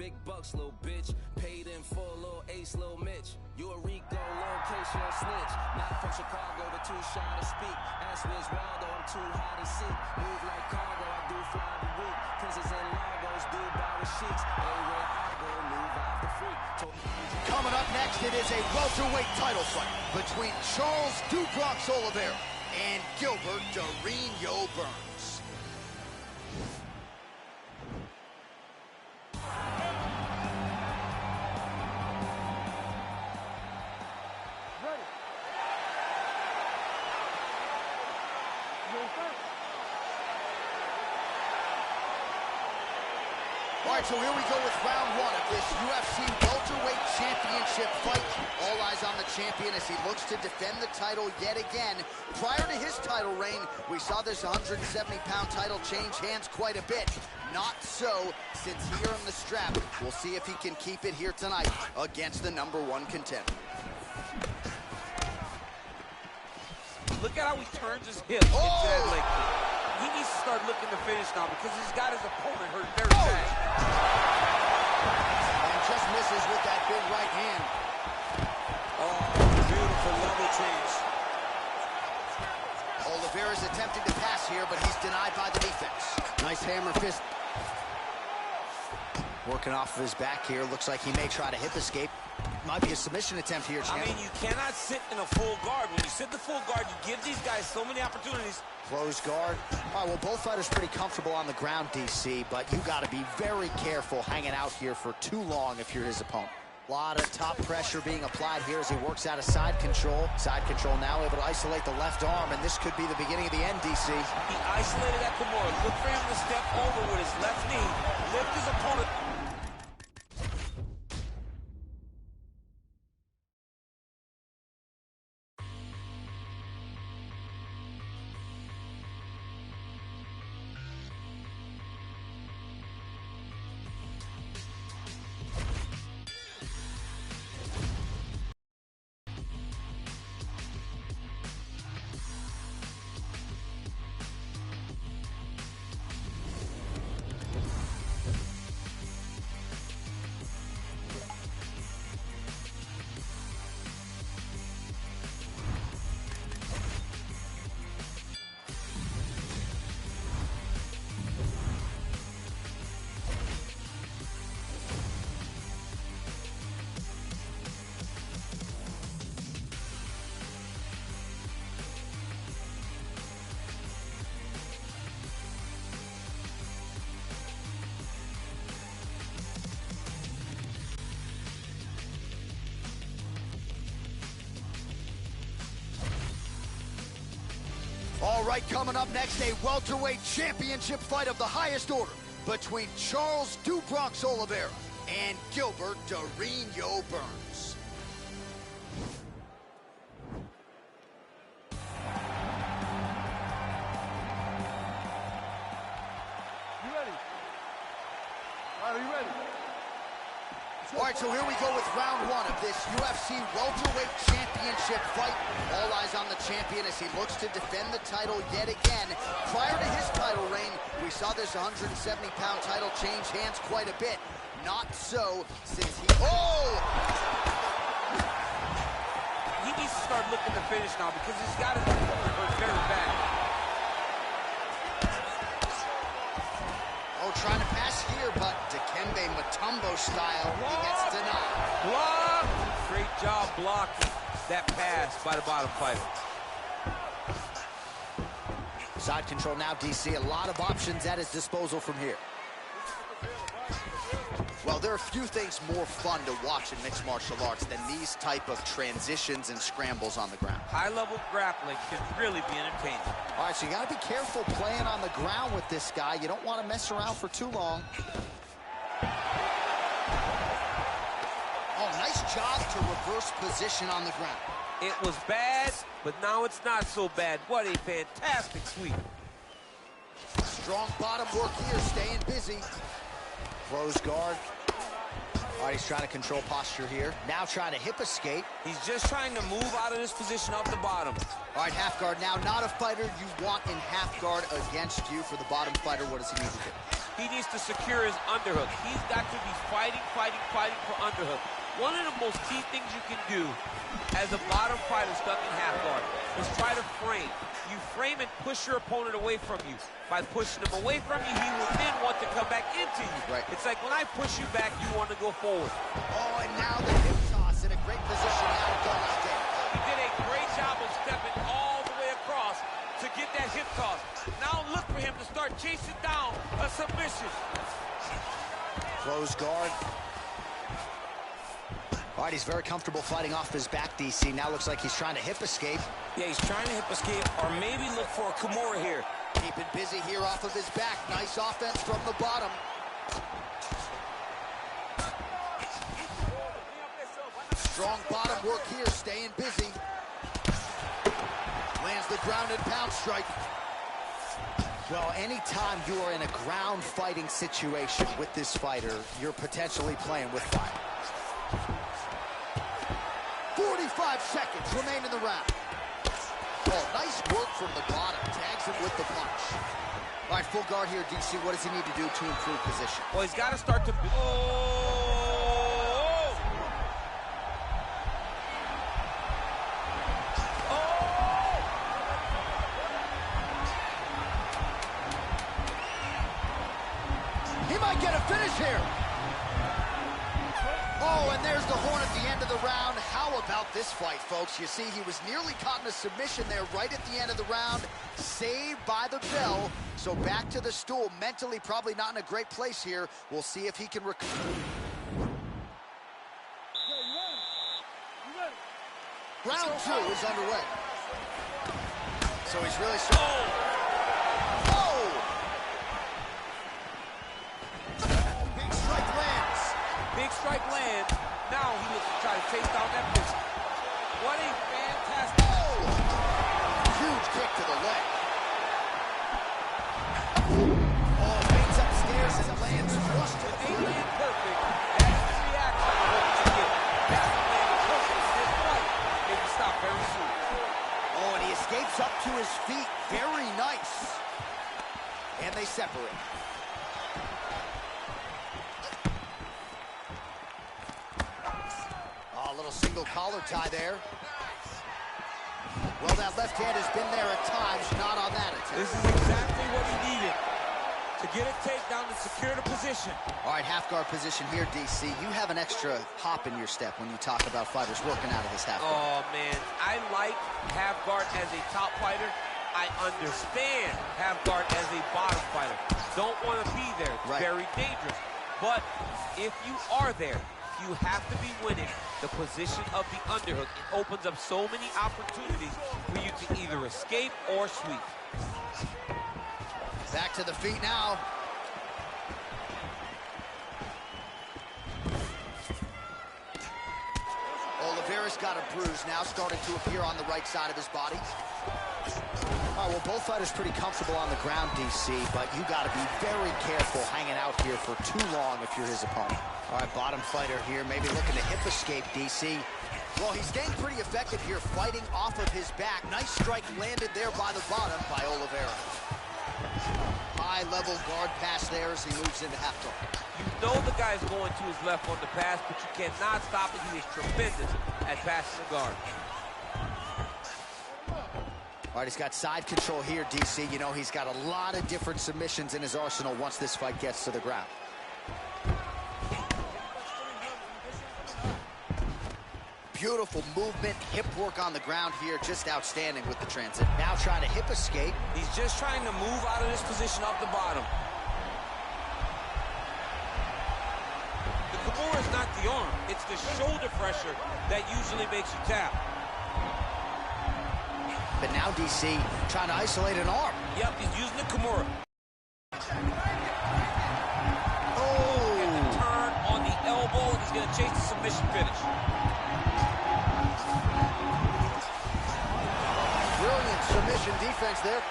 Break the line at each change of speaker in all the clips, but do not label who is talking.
big bucks, little bitch. Paid in full, little Ace, little Mitch. You a Rico, location on snitch. Not from Chicago, but too shy to speak. Ask Wiz Waldo, I'm too high to seek. Move like cargo, I do fly every week. Princes and Lagos, Dubai with sheiks. Everywhere I go, move out the freak.
Coming up next, it is a welterweight title fight between Charles "Do Bronx" Oliveira and Gilbert Durinho Burns. All right, so here we go with round one of this UFC welterweight championship fight. All eyes on the champion as he looks to defend the title yet again. Prior to his title reign, we saw this 170-pound title change hands quite a bit. Not so since he earned the strap. We'll see if he can keep it here tonight against the #1 contender.
Look at how he turns his hip into that leg kick. He needs to start looking to finish now because he's got his opponent hurt very bad.
And just misses with that big right hand.
Oh, beautiful level change.
Oliveira's attempting to pass here, but he's denied by the defense. Nice hammer fist. Working off of his back here. Looks like he may try to hip escape. Might be a submission attempt here, champ.
I mean, you cannot sit in a full guard. When you sit in the full guard, you give these guys so many opportunities.
Closed guard. All right, well, both fighters pretty comfortable on the ground, DC, but you got to be very careful hanging out here for too long if you're his opponent. A lot of top pressure being applied here as he works out of side control. Side control now able to isolate the left arm, and this could be the beginning of the end, DC.
He isolated that Kimura. Look for him to step over with his left knee, lift his opponent.
All right, coming up next, a welterweight championship fight of the highest order between Charles "Do Bronx" Oliveira and Gilbert Durinho Burns.
You ready? Are you ready?
All right, so here we go with round one of this UFC welterweight championship fight. All eyes on the champion as he looks to defend the title yet again. Prior to his title reign, we saw this 170-pound title change hands quite a bit. Not so since he... Oh!
He needs to start looking to finish now because he's got his opponent hurt very bad.
Oh, trying to pass here, but Dikembe Mutombo style, he gets denied.
Block! Great job blocking that pass by the bottom fighter.
Side control now, DC. A lot of options at his disposal from here. Well, there are few things more fun to watch in mixed martial arts than these type of transitions and scrambles on the ground.
High-level grappling can really be entertaining.
All right, so you got to be careful playing on the ground with this guy. You don't want to mess around for too long. Oh, nice job to reverse position on the ground.
It was bad, but now it's not so bad. What a fantastic sweep.
Strong bottom work here, staying busy. Closed guard. All right, he's trying to control posture here. Now trying to hip escape.
He's just trying to move out of this position off the bottom.
All right, half guard now. Not a fighter you want in half guard against you. For the bottom fighter, what does he need to do?
He needs to secure his underhook. He's got to be fighting fighting for underhook. One of the most key things you can do as a bottom fighter stuck in half guard is try to frame. You frame and push your opponent away from you. By pushing him away from you, he will then want to come back into you.
Right.
It's like when I push you back, you want to go forward.
Oh, and now the hip toss in a great position now to go out there.
He did a great job of stepping all the way across to get that hip toss. Now look for him to start chasing down a submission.
Close guard. All right, he's very comfortable fighting off his back, DC. Now looks like he's trying to hip escape.
Yeah, he's trying to hip escape or maybe look for a Kimura here.
Keeping busy here off of his back. Nice offense from the bottom. Strong bottom work here, staying busy. Lands the ground and pound strike. Well, anytime you are in a ground fighting situation with this fighter, you're potentially playing with fire. 45 seconds remain in the round. Oh, nice work from the bottom. Tags him with the punch. All right, full guard here, DC. What does he need to do to improve position?
Well, he's got to start to...
He might get a finish here. Oh, and there's the horn at the end of the round. How about this fight, folks? You see, he was nearly caught in a submission there right at the end of the round. Saved by the bell. So back to the stool. Mentally, probably not in a great place here. We'll see if he can recover. Round two is underway. So he's really strong. Oh! Big strike lands.
Big strike lands. Now he looks to try to chase down that pitch. What a fantastic...
Oh! Huge kick to the leg. Oh, baits upstairs and lands flush to the
Ain't
feet.
it perfect? That's the reaction of what you get. That's the man who's perfect in this fight. They can stop very soon.
Oh, and he escapes up to his feet. Very nice. And they separate. Oh, a little single collar tie there. Well, that left hand has been there at times, not on that attempt.
This is exactly what he needed to get a takedown and secure the position.
All right, half guard position here, DC. You have an extra hop in your step when you talk about fighters working out of this half guard.
Oh, man. I like half guard as a top fighter. I understand half guard as a bottom fighter. Don't want to be there. It's
Right.
very dangerous. But if you are there, you have to be winning the position of the underhook. It opens up so many opportunities for you to either escape or sweep.
Back to the feet now. Oliveira's got a bruise now, starting to appear on the right side of his body. All right, well, both fighters pretty comfortable on the ground, DC, but you got to be very careful hanging out here for too long if you're his opponent. All right, bottom fighter here, maybe looking to hip escape, DC. Well, he's getting pretty effective here, fighting off of his back. Nice strike landed there by the bottom by Oliveira. High-level guard pass there as he moves into half guard.
You know the guy's going to his left on the pass, but you cannot stop it. He is tremendous at passing the guard.
All right, he's got side control here, DC. You know, he's got a lot of different submissions in his arsenal once this fight gets to the ground. Beautiful movement, hip work on the ground here, just outstanding with the transit. Now trying to hip escape.
He's just trying to move out of this position off the bottom.
The Kimura is not the arm. It's the shoulder pressure that usually makes you tap.
But now DC trying to isolate an arm.
Yep, he's using the Kimura.
Oh!
And the turn on the elbow, and he's going to chase the submission finish.
Brilliant submission defense there.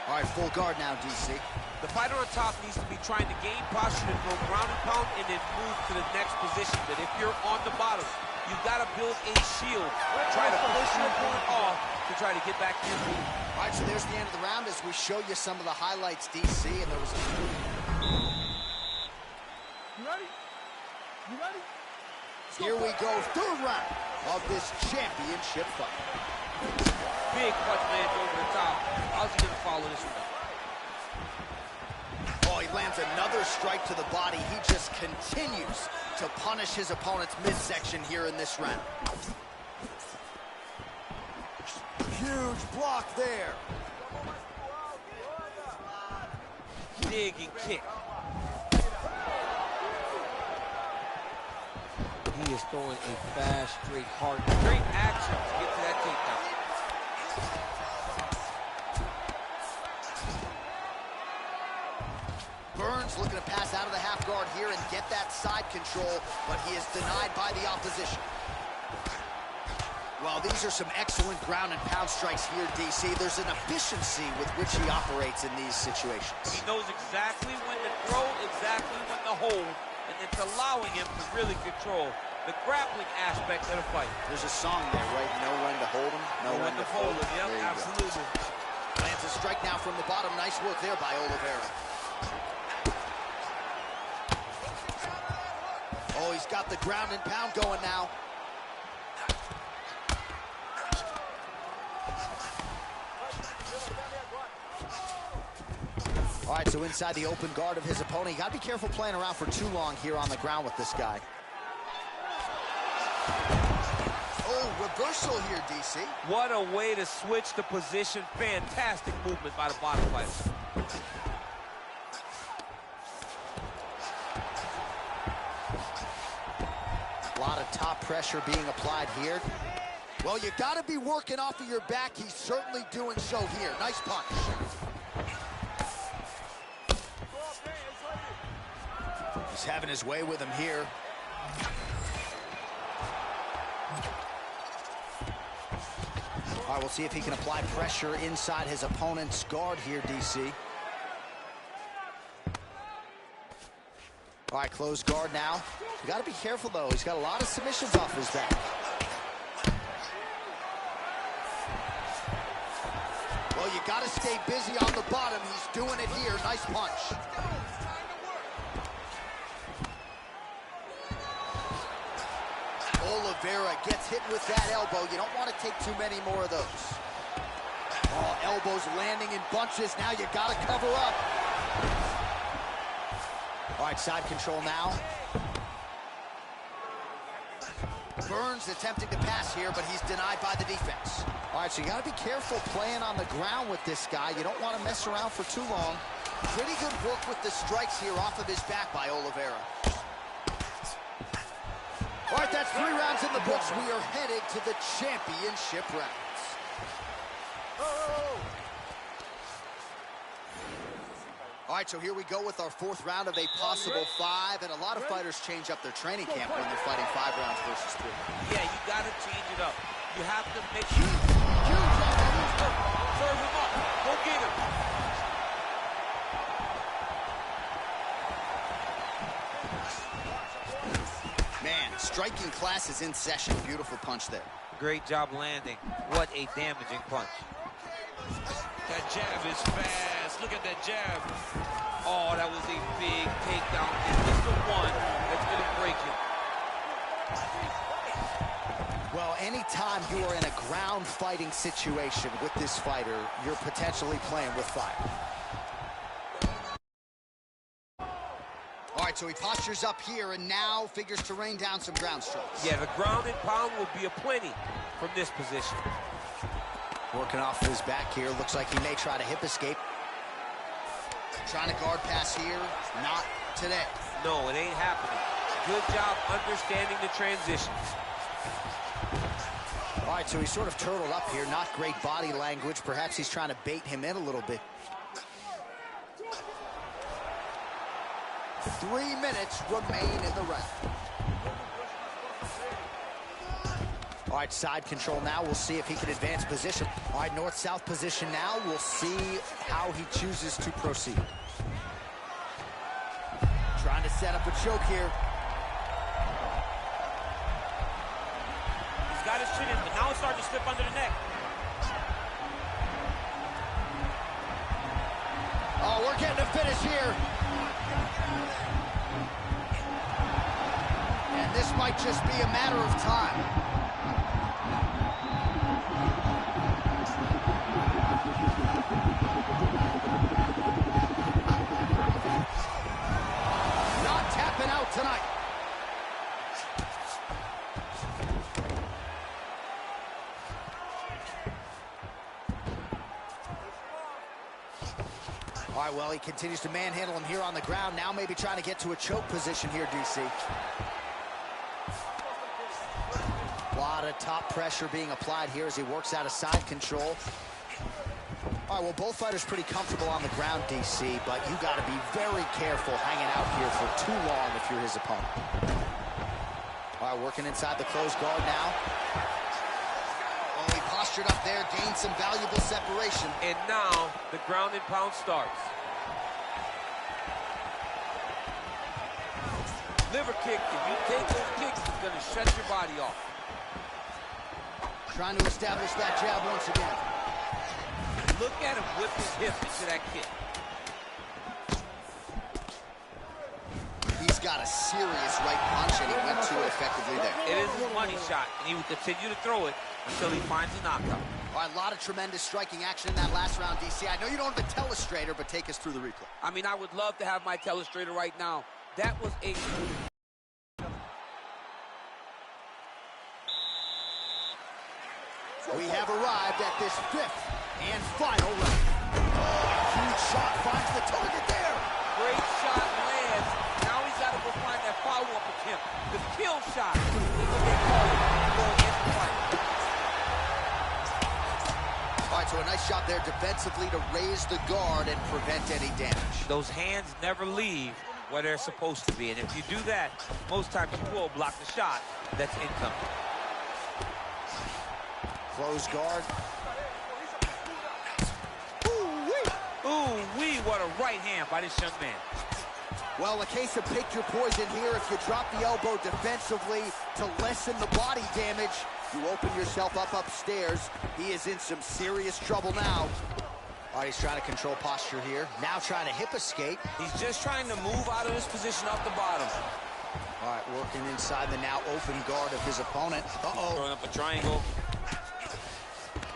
All right, full guard now, DC.
The fighter on top needs to be trying to gain posture and go ground and pound and then move to the next position. But if you're on the bottom, you've got to build a shield. Try to push your opponent off to try to get back to your feet.
All right, so there's the end of the round as we show you some of the highlights, DC, and there was a...
You ready? You ready?
Here we go, third round of this championship fight.
Big punch lands over the top. How's he gonna follow this one up?
Oh, he lands another strike to the body. He just continues to punish his opponent's midsection here in this round. Huge block there.
Dig and kick. He is throwing a fast, straight, hard, great action to get to that takedown.
Burns looking to pass out of the half guard here and get that side control, but he is denied by the opposition. Well, these are some excellent ground and pound strikes here, DC. There's an efficiency with which he operates in these situations.
He knows exactly when to throw, exactly when to hold, and it's allowing him to really control the grappling aspect of the fight.
There's a song there, right? Know when to hold him, know when to fold him.
Yep, absolutely.
Lands a strike now from the bottom. Nice work there by Oliveira. Oh, he's got the ground and pound going now. All right, so inside the open guard of his opponent. You got to be careful playing around for too long here on the ground with this guy. Oh, reversal here, DC.
What a way to switch the position. Fantastic movement by the bottom fighter.
A lot of top pressure being applied here. Well, you got to be working off of your back. He's certainly doing so here. Nice punch. He's having his way with him here. All right, we'll see if he can apply pressure inside his opponent's guard here, DC. All right, closed guard now. You got to be careful, though. He's got a lot of submissions off his back. Well, you got to stay busy on the bottom. He's doing it here. Nice punch. Oliveira gets hit with that elbow. You don't want to take too many more of those. Oh, elbows landing in bunches. Now you got to cover up. All right, side control now. Burns attempting to pass here, but he's denied by the defense. All right, so you got to be careful playing on the ground with this guy. You don't want to mess around for too long. Pretty good work with the strikes here off of his back by Oliveira. All right, that's 3 rounds in the books. We are headed to the championship rounds. All right, so here we go with our 4th round of a possible 5, and a lot of fighters change up their training camp when they're fighting 5 rounds versus 3.
Yeah, you got to change it up. You have to make sure. Serve him up. Go get him.
Man, striking class is in session. Beautiful punch there.
Great job landing. What a damaging punch.
That jab is fast. Look at that jab.
Oh, that was a big takedown. It's just the one that's going to break him.
Well, anytime you are in a ground fighting situation with this fighter, you're potentially playing with fire. All right, so he postures up here and now figures to rain down some ground strikes.
Yeah, the ground and pound will be aplenty from this position.
Working off his back here. Looks like he may try to hip escape. Trying to guard pass here. Not today.
No, it ain't happening. Good job understanding the transitions.
All right, so he's sort of turtled up here. Not great body language. Perhaps he's trying to bait him in a little bit. 3 minutes remain in the round. All right, side control now. We'll see if he can advance position. All right, north-south position now. We'll see how he chooses to proceed. Trying to set up a choke here.
He's got his chin in, but now it's starting to slip under the neck.
Oh, we're getting a finish here. this might just be a matter of time. Not tapping out tonight. All right, well, he continues to manhandle him here on the ground. Now maybe trying to get to a choke position here, DC. A lot of top pressure being applied here as he works out of side control. All right, well, both fighters pretty comfortable on the ground, DC, but you got to be very careful hanging out here for too long if you're his opponent. All right, working inside the closed guard now. Oh, he postured up there, gained some valuable separation.
And now the ground and pound starts. Liver kick, if you take those kicks, it's going to shut your body off.
Trying to establish that jab once again.
Look at him whip his hip into that kick.
He's got a serious right punch, and he went to it effectively there.
It is his money shot, and he will continue to throw it until he finds a knockout.
All right, a lot of tremendous striking action in that last round, DC. I know you don't have a telestrator, but take us through the replay.
I mean, I would love to have my telestrator right now. That was a...
We have arrived at this fifth and final round. Oh, huge shot finds the target there.
Great shot lands. Now he's got to go find that follow-up attempt. The kill shot is what they call it going in the fight.
All right, so a nice shot there defensively to raise the guard and prevent any damage.
Those hands never leave where they're supposed to be, and if you do that, most times you will block the shot that's incoming.
Close guard.
Ooh-wee, what a right hand by this young man.
Well, a case of pick your poison here. If you drop the elbow defensively to lessen the body damage, you open yourself up upstairs. He is in some serious trouble now. All right, he's trying to control posture here. Now trying to hip escape.
He's just trying to move out of this position off the bottom.
All right, working inside the now open guard of his opponent. Uh-oh.
Throwing up a triangle.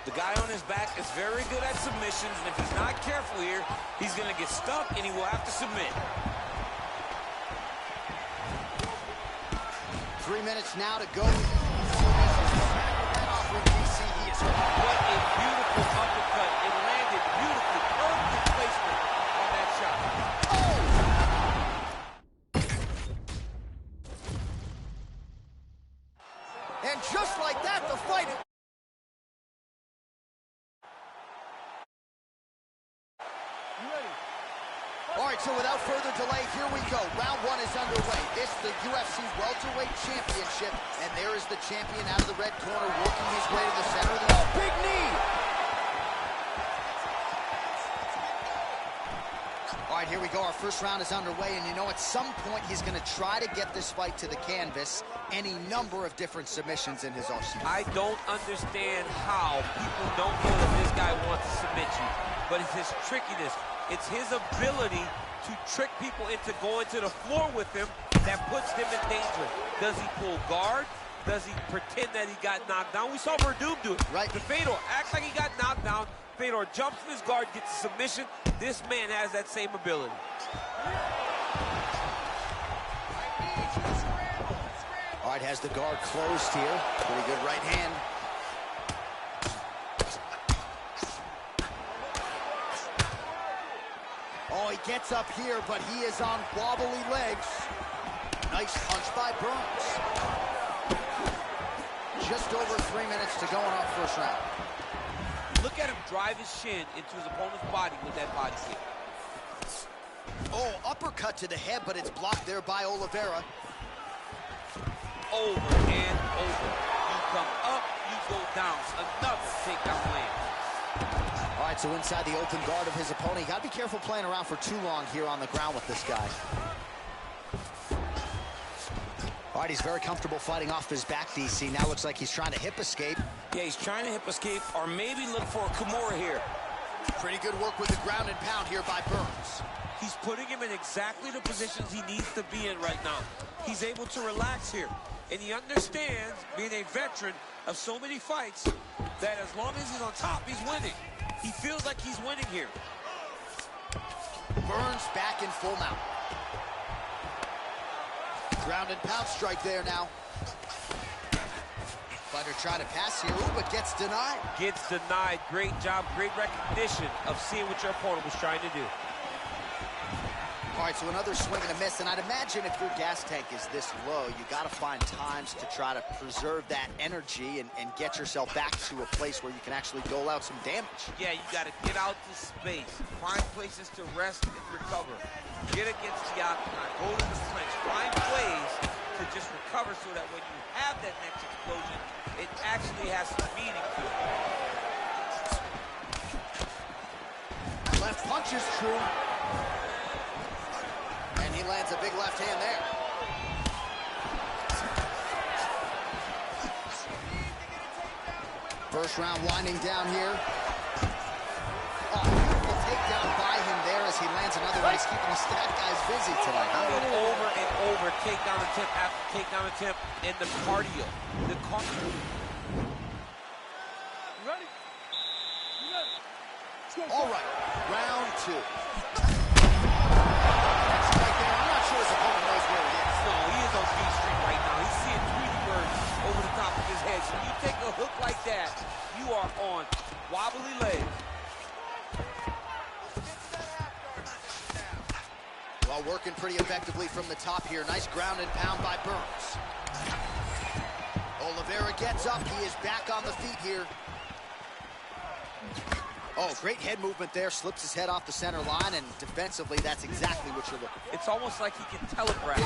The guy on his back is very good at submissions, and if he's not careful here, he's going to get stuck, and he will have to submit.
3 minutes now to go.
What a beautiful uppercut. It landed beautifully. Perfect placement on that shot.
Oh! And just like that, the fight... All right, so without further delay, here we go. Round one is underway. This is the UFC Welterweight Championship, and there is the champion out of the red corner working his way to the center of the big knee. All right, here we go. Our first round is underway, and you know at some point he's going to try to get this fight to the canvas. Any number of different submissions in his arsenal.
I don't understand how people don't know that this guy wants to submit you, but it's his trickiness. It's his ability to trick people into going to the floor with him that puts him in danger. Does he pull guard? Does he pretend that he got knocked down? We saw Verdum do it.
Right.
The Fedor acts like he got knocked down. Fedor jumps in his guard, gets a submission. This man has that same ability.
All right, has the guard closed here. Pretty good right hand. Oh, he gets up here, but he is on wobbly legs. Nice punch by Burns. Just over 3 minutes to go in our first round.
Look at him drive his shin into his opponent's body with that body kick.
Oh, uppercut to the head, but it's blocked there by Oliveira.
Over and over. You come up, you go down. Another takedown land.
All right, so inside the open guard of his opponent. You got to be careful playing around for too long here on the ground with this guy. All right, he's very comfortable fighting off his back, DC. Now looks like he's trying to hip escape.
Yeah, he's trying to hip escape or maybe look for a Kimura here.
Pretty good work with the ground and pound here by Burns.
He's putting him in exactly the positions he needs to be in right now. He's able to relax here. And he understands, being a veteran of so many fights, that as long as he's on top, he's winning. He feels like he's winning here.
Burns back in full mount. Ground and pound strike there now. Fighter trying to pass here, ooh, but gets denied.
Gets denied. Great job, great recognition of seeing what your opponent was trying to do.
All right, so another swing and a miss, and I'd imagine if your gas tank is this low, you got to find times to try to preserve that energy and get yourself back to a place where you can actually dole out some damage.
Yeah, you got to get out to space, find places to rest and recover. Get against the octagon, go to the clinch, find ways to just recover so that when you have that next explosion, it actually has some meaning to it.
Left punch is true. And he lands a big left hand there. First round winding down here. Oh, beautiful takedown by him there as he lands another one. He's keeping the stat guys busy tonight.
I mean, over and over, takedown attempt after takedown attempt, and the cardio. The cardio.
You ready? You ready? Let's go.
All right, round two. That's right there. I'm not sure his opponent knows where he is.
No, he is on B Street right now. He's seeing Tweety Bird over the top of his head. So you take a hook like that, you are on wobbly legs.
Well, working pretty effectively from the top here. Nice ground and pound by Burns. Oliveira gets up. He is back on the feet here. Oh, great head movement there. Slips his head off the center line, and defensively, that's exactly what you're looking for.
It's almost like he can telegraph.